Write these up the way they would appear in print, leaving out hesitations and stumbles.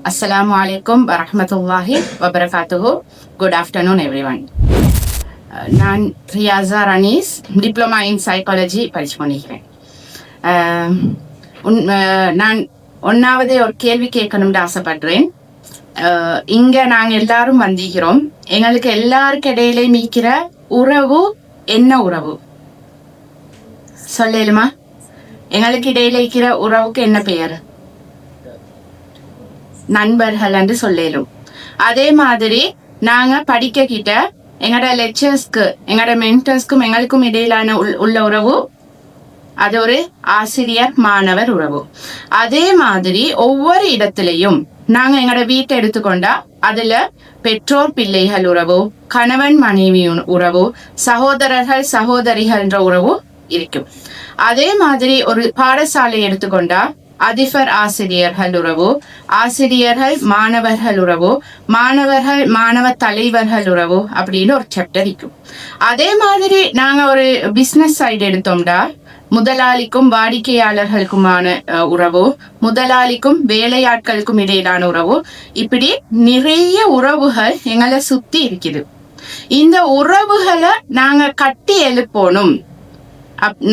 Assalamu alaikum warahmatullahi wabarakatuhu. Good afternoon everyone. நான் Riyasa ரனீஸ் diploma in psychology படிச்சு பண்ணிக்கிறேன். நான் ஒன்றாவது ஒரு கேள்வி கேட்கணும்னு ஆசைப்படுறேன். இங்கே நாங்கள் எல்லாரும் வந்திக்கிறோம். எங்களுக்கு எல்லாருக்கு இடையிலே மீக்கிற உறவு என்ன உறவு சொல்லலுமா? எங்களுக்கு இடையில இருக்கிற உறவுக்கு என்ன பெயர்? நண்பர்கள் என்று சொல்லலும். அதே மாதிரி நாங்க படிக்க கிட்ட எங்களோட லெக்சர்ஸ்க்கு எங்களோட மென்டர்ஸ்க்கும் எங்களுக்கும் இடையிலான உள்ள உறவு அது ஒரு ஆசிரியர் மாணவர் உறவு. அதே மாதிரி ஒவ்வொரு இடத்திலையும் நாங்க எங்களோட வீட்டை எடுத்துக்கொண்டா அதுல பெற்றோர் பிள்ளைகள் உறவு, கணவன் மனைவி உறவு, சகோதரர்கள் சகோதரிகள் என்ற உறவு இருக்கும். அதே மாதிரி ஒரு பாடசாலை எடுத்துக்கொண்டா அதிபர் ஆசிரியர்கள் உறவு, ஆசிரியர்கள் மாணவர்கள் உறவு, மாணவர்கள் மாணவ தலைவர்கள் உறவு அப்படின்னு ஒரு சாப்டர் இருக்கும். அதே மாதிரி நாங்க ஒரு பிசினஸ் சைடு எடுத்தோம்டா முதலாளிக்கும் வாடிக்கையாளர்களுக்குமான உறவு, முதலாளிக்கும் வேலையாட்களுக்கும் இடையிலான உறவு, இப்படி நிறைய உறவுகள் எங்களை சுத்தி இருக்குது. இந்த உறவுகளை நாங்க கட்டி எழுப்பணும்.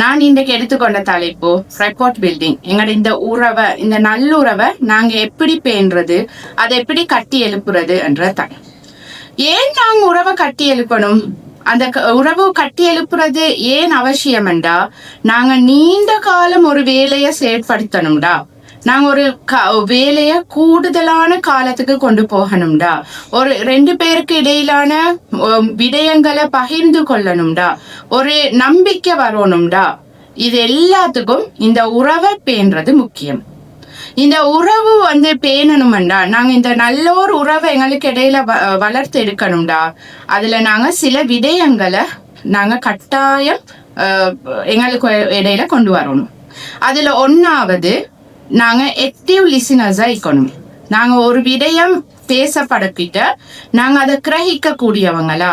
நான் இன்றைக்கு எடுத்துக்கொண்ட தலைப்பு ரெக்கார்ட் பில்டிங். எங்களோட இந்த உறவை, இந்த நல்லுறவை நாங்க எப்படி பேணுறது, அதை எப்படி கட்டி எழுப்புறது என்ற ஏன் நாங்க உறவை கட்டி எழுப்பணும்? அந்த உறவு கட்டி எழுப்புறது ஏன் அவசியம் என்றா, நாங்க நீண்ட காலம் ஒரு வேலையை செயற்படுத்தணும்டா, நாங்க ஒரு வேலைய கூடுதலான காலத்துக்கு கொண்டு போகணும்டா, ஒரு 2 பேருக்கு இடையிலான விடயங்களை பகிர்ந்து கொள்ளணும்டா, ஒரு நம்பிக்கை வரணும்டா. இது எல்லாத்துக்கும் இந்த உறவை பேணுறது முக்கியம். இந்த உறவு பேணணும்டா, நாங்க இந்த நல்ல ஒரு உறவை எங்களுக்கு இடையில வளர்த்து எடுக்கணும்டா. அதுல நாங்க சில விடயங்களை நாங்க கட்டாயம் எங்களுக்கு இடையில கொண்டு வரணும். அதுல ஒன்னாவது, நாங்க ஆக்டிவ் லிசனர்ஸா இருக்கணும். நாங்க ஒரு விடயம் பேசப்படக்கிட்ட நாங்க அதை கிரகிக்க கூடியவங்களா,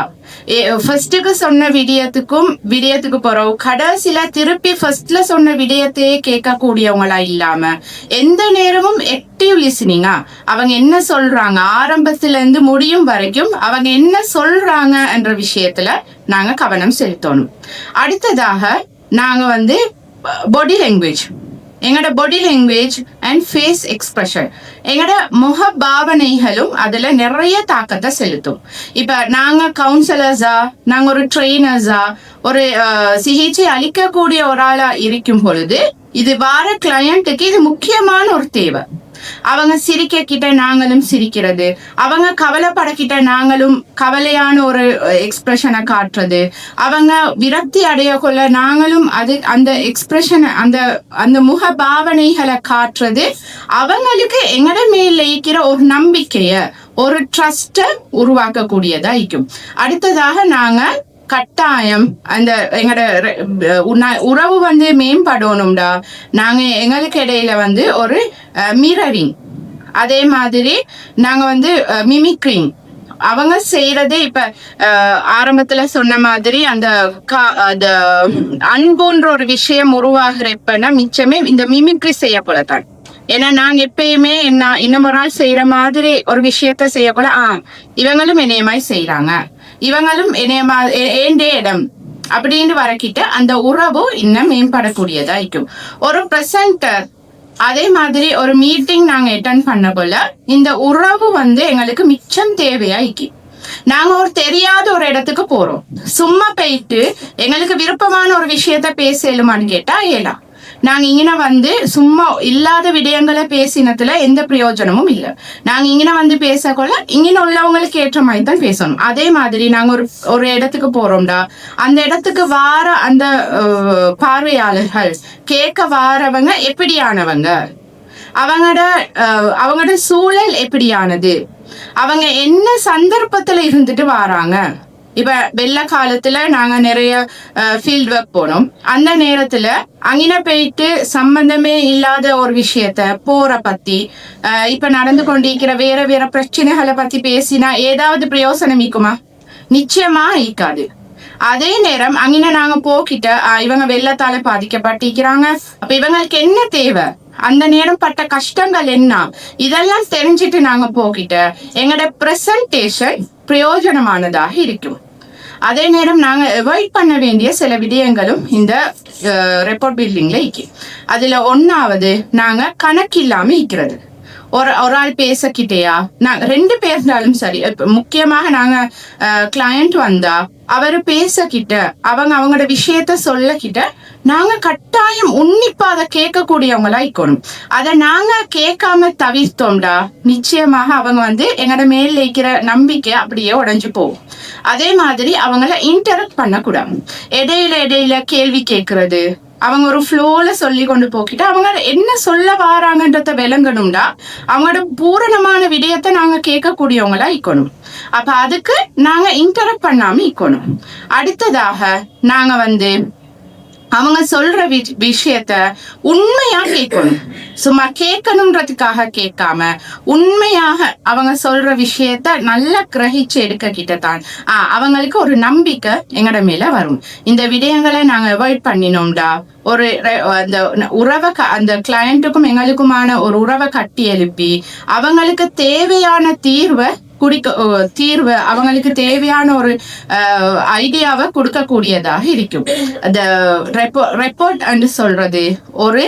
ஃபர்ஸ்டுக்கு சொன்ன விடயத்துக்கு போறோம், கடைசியில திருப்பி ஃபர்ஸ்ட்ல சொன்ன விடயத்தையே கேட்க கூடியவங்களா இல்லாம எந்த நேரமும் ஆக்டிவ் லிசனிங்கா, அவங்க என்ன சொல்றாங்க ஆரம்பத்துல இருந்து முடியும் வரைக்கும் அவங்க என்ன சொல்றாங்க என்ற விஷயத்துல நாங்க கவனம் செலுத்தணும். அடுத்ததாக நாங்க பாடி லாங்குவேஜ், எங்களோட body language and face expression, எங்களோட முக பாவனைகளும் அதுல நிறைய தாக்கத்தை செலுத்தும். இப்ப நாங்க கவுன்சிலர்ஸா, நாங்க ஒரு ட்ரெயினர்ஸா, ஒரு சிகிச்சை அளிக்கக்கூடிய ஒரு ஆளா இருக்கும் பொழுது இது வார கிளையண்ட்டுக்கு இது முக்கியமான ஒரு தேவை. அவங்க சிரிக்க கிட்ட நாங்களும் சிரிக்கிறது, அவங்க கவலைப்படக்கிட்ட நாங்களும் கவலையான ஒரு எக்ஸ்பிரஷனை காட்டுறது, அவங்க விரக்தி அடைய கொள்ள நாங்களும் அந்த எக்ஸ்பிரஷனை அந்த முக பாவனைகளை காட்டுறது அவங்களுக்கு எங்கட மேல இருக்கிற ஒரு நம்பிக்கைய, ஒரு ட்ரஸ்ட உருவாக்கக்கூடியதா இருக்கும். அடுத்ததாக நாங்க கட்டாயம் அந்த எங்களோட உறவு மேம்படணும்டா, நாங்க எங்களுக்கு இடையில ஒரு மிரரிங், அதே மாதிரி நாங்க மிமிக்ரிங், அவங்க செய்யறதே இப்ப ஆரம்பத்துல சொன்ன மாதிரி அந்த அன்புன்ற ஒரு விஷயம் உருவாகிறப்பன்னா மிச்சமே இந்த மிமிக்ரி செய்ய போலத்தான். ஏன்னா நாங்க எப்பயுமே இன்னொரு நாள் செய்யற மாதிரி ஒரு விஷயத்த செய்யக்கூட இவங்களும் என்னையமாய் செய்யறாங்க, இவங்களும் ஏண்டே இடம் அப்படின்னு வரக்கிட்ட அந்த உறவு இன்னும் மேம்படக்கூடியதா இருக்கும். ஒரு பிரசன்டர், அதே மாதிரி ஒரு மீட்டிங் நாங்க அட்டெண்ட் பண்ண போல இந்த உறவு எங்களுக்கு மிச்சம் தேவையா இருக்கு. நாங்க ஒரு தெரியாத ஒரு இடத்துக்கு போறோம், சும்மா போயிட்டு எங்களுக்கு விருப்பமான ஒரு விஷயத்த பேசலுமான்னு கேட்டா ஏலா. நாங்க இங்கே சும்மா இல்லாத விடயங்களை பேசினதுல எந்த பிரயோஜனமும் இல்லை. நாங்க இங்கே பேசக்கொள்ள இங்கே உள்ளவங்களுக்கு ஏற்ற மாதிரி தான் பேசணும். அதே மாதிரி நாங்க ஒரு இடத்துக்கு போறோம்டா, அந்த இடத்துக்கு வார அந்த பார்வையாளர்கள் கேட்க வாரவங்க எப்படியானவங்க, அவங்களோட சூழல் எப்படியானது, அவங்க என்ன சந்தர்ப்பத்துல இருந்துட்டு வராங்க. இப்ப வெள்ள காலத்துல நாங்க நிறைய ஃபீல்ட் ஒர்க் போனோம். அந்த நேரத்துல அங்கின போயிட்டு சம்பந்தமே இல்லாத ஒரு விஷயத்த போற பத்தி இப்ப நடந்து கொண்டிருக்கிற வேற பிரச்சனைகளை பத்தி பேசினா ஏதாவது பிரயோசனம் ஈக்குமா? நிச்சயமா ஈக்காது. அதே நேரம் அங்கின நாங்க போக்கிட்ட இவங்க வெள்ளத்தால பாதிக்கப்பட்டிருக்கிறாங்க, அப்ப இவங்களுக்கு என்ன தேவை, அந்த நேரம் பட்ட கஷ்டங்கள் என்ன, இதெல்லாம் தெரிஞ்சுட்டு நாங்க போகிட்ட எங்களோட பிரசன்டேஷன் பிரயோஜனமானதாக இருக்கும். அதே நேரம் நாங்க அவாய்ட் பண்ண வேண்டிய சில விடயங்களும் இந்த ரெப்போர்ட் பில்டிங்ல இருக்கு. அதுல ஒன்னாவது, நாங்க கணக்கில்லாம இருக்கிறது. ஒரு ஆள் பேசக்கிட்டேயா, நாங்க 2 பேர் இருந்தாலும் சரி, முக்கியமாக நாங்க கிளையண்ட் வந்தா அவரு பேசக்கிட்ட அவங்களோட விஷயத்த சொல்லக்கிட்ட நாங்க கட்டாயம் உன்னிப்பா அதை கேட்கக்கூடியவங்களா இருக்கணும். அதை நாங்க கேட்காம தவிர்த்தோம்டா நிச்சயமாக அவங்க எங்களோட மேல இருக்கிற நம்பிக்கை அப்படியே உடைஞ்சு போகும். அதே மாதிரி அவங்கள இன்டராக்ட் பண்ணக்கூடாது. இடையில கேள்வி கேட்கறது, அவங்க ஒரு ஃப்ளோல சொல்லி கொண்டு போக்கிட்டு அவங்க என்ன சொல்ல வாராங்கன்றத விளங்கணும்டா அவங்களோட பூரணமான விடயத்தை நாங்க கேட்கக்கூடியவங்களா இருக்கணும். அப்ப அதுக்கு நாங்க இன்டராக்ட் பண்ணாம இருக்கணும். அடுத்ததாக நாங்க அவங்க சொல்ற விஷயத்த உண்மையா கேட்கணும். சும்மா கேட்கணும்ன்றதுக்காக கேட்காம உண்மையாக அவங்க சொல்ற விஷயத்த நல்லா கிரகிச்சு எடுக்கிட்டதான் அவங்களுக்கு ஒரு நம்பிக்கை எங்கட மேல வரும். இந்த விடயங்களை நாங்க அவாய்ட் பண்ணினோம்டா ஒரு அந்த கிளையண்ட்டுக்கும் எங்களுக்குமான ஒரு உறவை கட்டி எழுப்பி அவங்களுக்கு தேவையான தீர்வு அவங்களுக்கு தேவையான ஒரு ஐடியாவை கொடுக்கக்கூடியதாக இருக்கும். அந்த ரெப்போர்ட் என்று சொல்றது ஒரு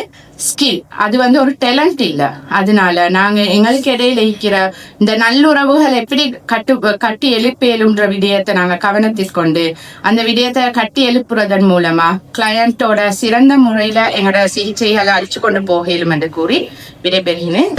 ஸ்கில், அது ஒரு டேலண்ட் இல்ல. அதனால நாங்க எங்களுக்கு இடையில இருக்கிற இந்த நல்லுறவுகள் எப்படி கட்டி எழுப்பேலுன்ற விடயத்தை நாங்க கவனத்தில் கொண்டு அந்த விடயத்தை கட்டி எழுப்புறதன் மூலமா கிளையண்டோட சிறந்த முறையில எங்களோட சிகிச்சைகளை அழிச்சு கொண்டு போகலும் என்று கூறி விடைபெறுகிறேன்.